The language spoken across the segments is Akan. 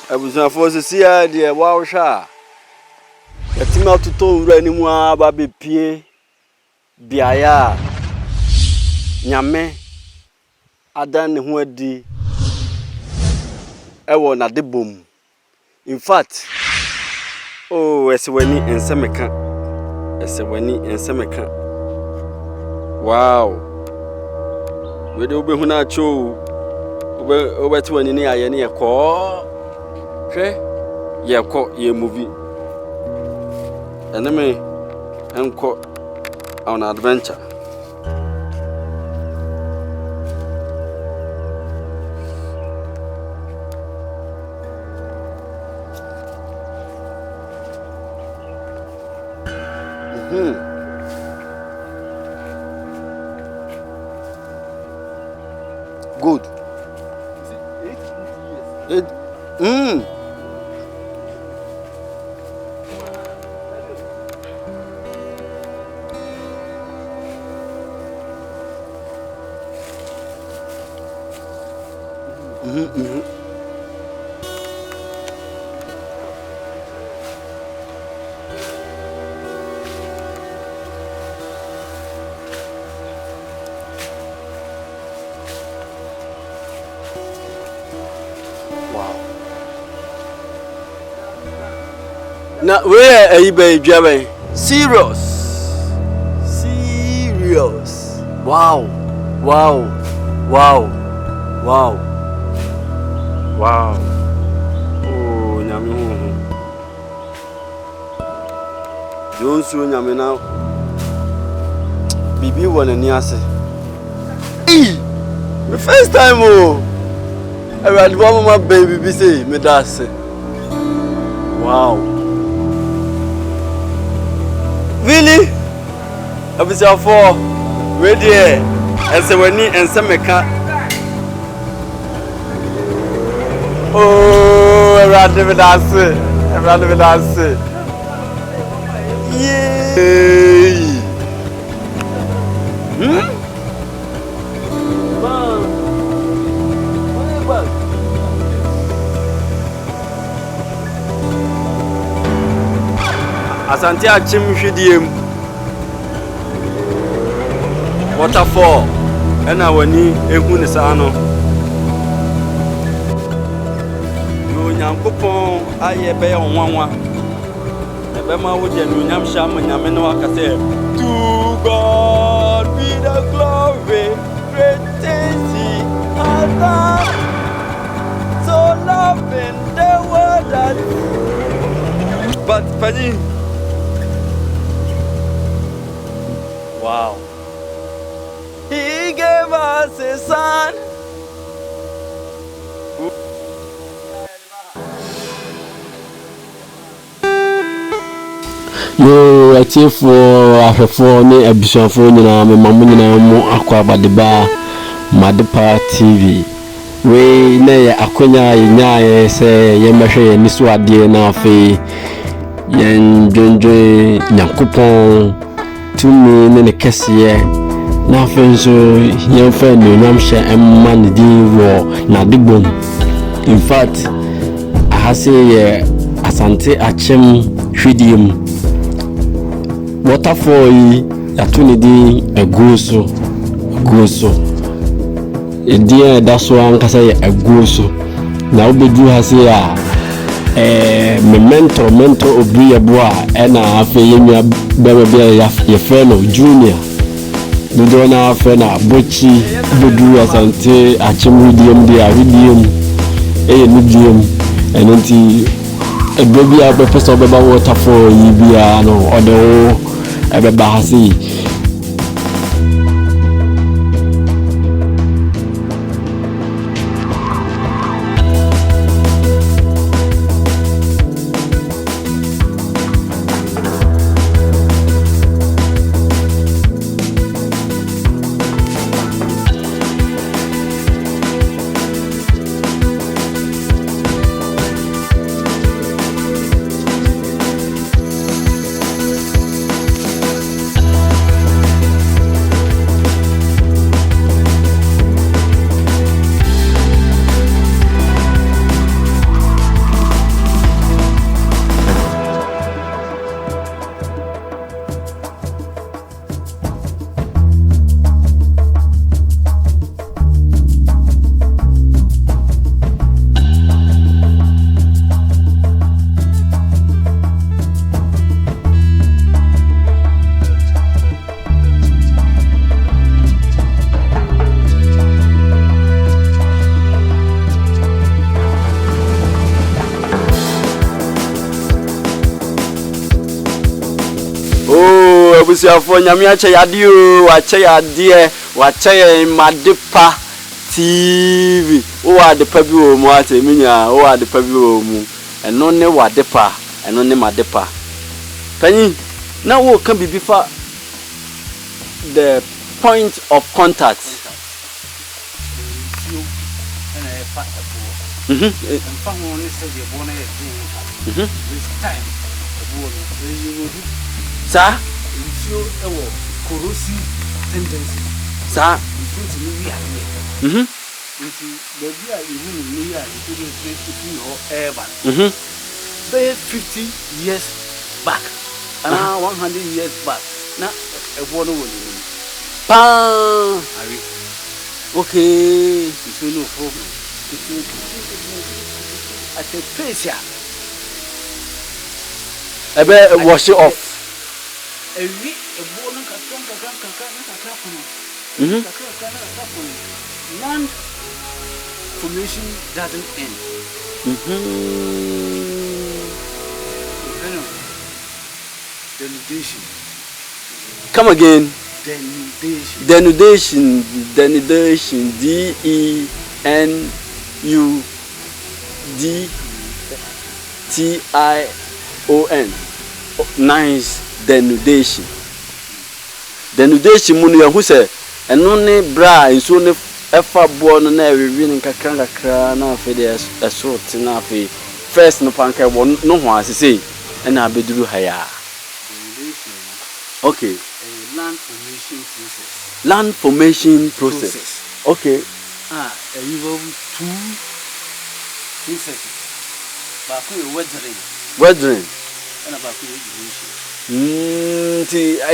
Abusan force sia de wa hwa. Yatima tuto wura ni mu aba bepie biaya nyame adan ne ho adi ewo na de bom. In fact, oh, esewani ensemeka. Wow. We do be hu na cho. Obe ti wani ni aye ni ekọ. Hwe ye kọ ye movie. Enemy enko on adventure. Good. Now where are you by driving? Serious. Wow. Oh, nyame ho. Don't so nyame now. Bibi wona ni ase. The first time oh. I read one my baby be say me that say. Wow. Really? Abisa for we there esewani ensemeka. Oh, everybody with us. Yay! Asante Akim Hwidiem. Waterfall. Ena wani ehu ni sa no. Nyankopon aye be onwanwa ebe ma wo de no nyam sha ma nyame no aka say to God be the glory, great things he has done, so loving the world that but Fanny, wow, he gave us a son. Yo, atifo ahwefo ne abusuafo nyina me mamu nyina mu akwa badeba Madepa TV. We na ya akonya yenyae se yemehwe ye niso ade na afi yen dwendwe Nyankopon tumi ne kesiye na afi nso yemfa no nyamhye emma ne din wo na debom. In fact, ahase ye Asante Akim Hwidiem. Waterfall yi yatuni di eguso edia daso ankasa ye eguso na obedu hase ya mentor Obiri Yeboah ena afa yemia bebe ye fellow junior do na afa na bochi bedu Asante Akim Hwidiem dia Hwidiem nudiem enenti ebebi a bepeso beba Waterfall yi bia no odo ebe bahasi abusuafo nyame ache yade o ache yade wache madepa TV o adepa bi o mu ate minya o adepa bi o mu eno ne wadepa eno ne madepa panyi na wo kan bibi fa the point of contact Sir? Corrosive tendency. Sir? Say 50 years back, 100 years back. Now, a water will okay. It's no problem. I take place here. Wash it off. Land formation doesn't end. Denudation. Come again. Denudation. Denudation. Denudation. DENUDTION. Nice. Denudation. Denudation munu ya huse eno ne bra nso ne efa bo no na ewiwi ne kakra na afi de esort na afi first no panka bo no ho asese na abeduru haya. Okay. Land formation process. Land formation process. Okay. Involve two processes. Baako weathering. Weathering. And baako irrigation. I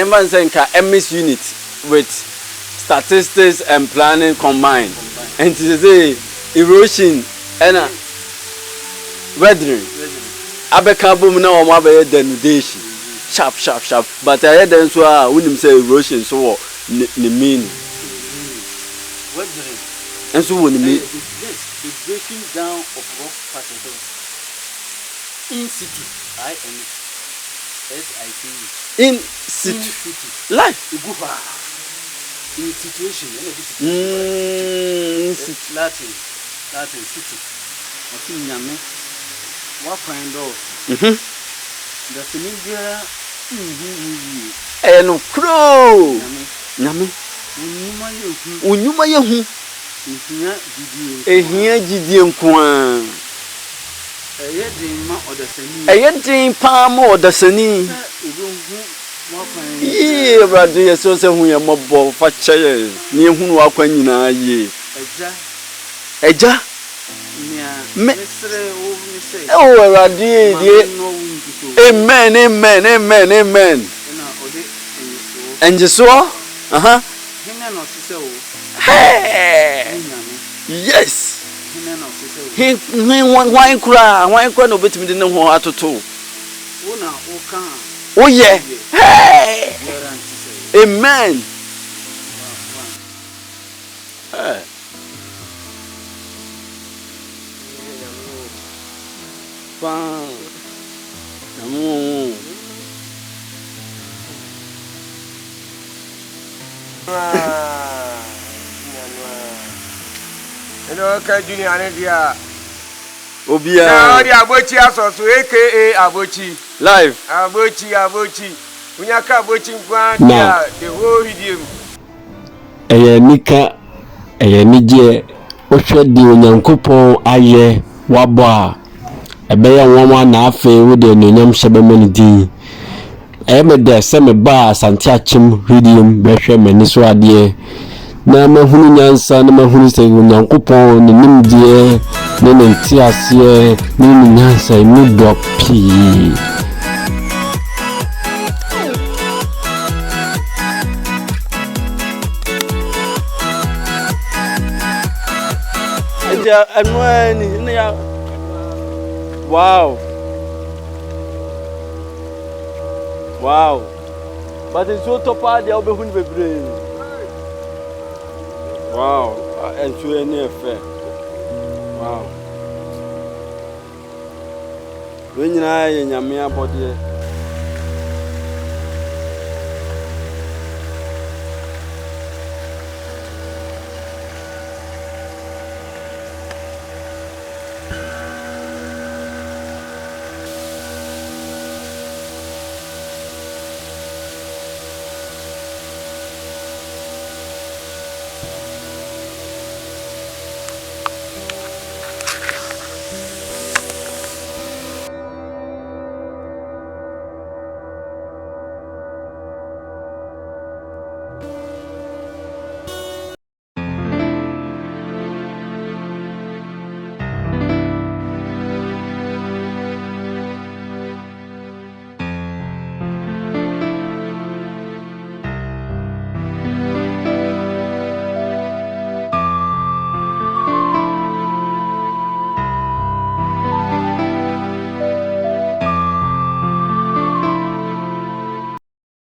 am saying MS unit with statistics and planning combined. And to say erosion and weathering. Abekabum na omo abaye denudation. Sharp. But I heard them so when him say erosion so the mean. Weathering. And so when the mean. Yes, the breaking down of rock particles in situ. SIT. In situ. Life. In situation. In situ. Latin situ. What's in Yame? What kind of? The familiar. And crow. Yame. Unyuma yehu. Ehia gidie nkwa. Eyedin palm or the sunny. Ye, brother, yes, so say we are mob for chair. Near whom walk when you know ye. Eja? Oh, dear. Amen. And you saw? Hey! Yes. He wine cry no bit me didn't want to do. Oh, yeah. Hey! Amen. Hey. Junior Anedia Obia. Now the Abochi aso aka Abochi. Live. Abochi. Unyaka Abochi Ngwandia the whole Hwidiem. Nika nije ohwe di onyankopon aye wabo a ebeya nwanwa na afe wo de nonyam hyebemani din. Emede se me ba Asante Akim Hwidiem behwe mani so ade na mahunu nyansa na mahunu se onyankopon ne nimdie ne ntiase ne nyansa mu dopi. Wow. But it's so top out there, be brain. Wow. And to any effect. Wow. When you are in your mere body.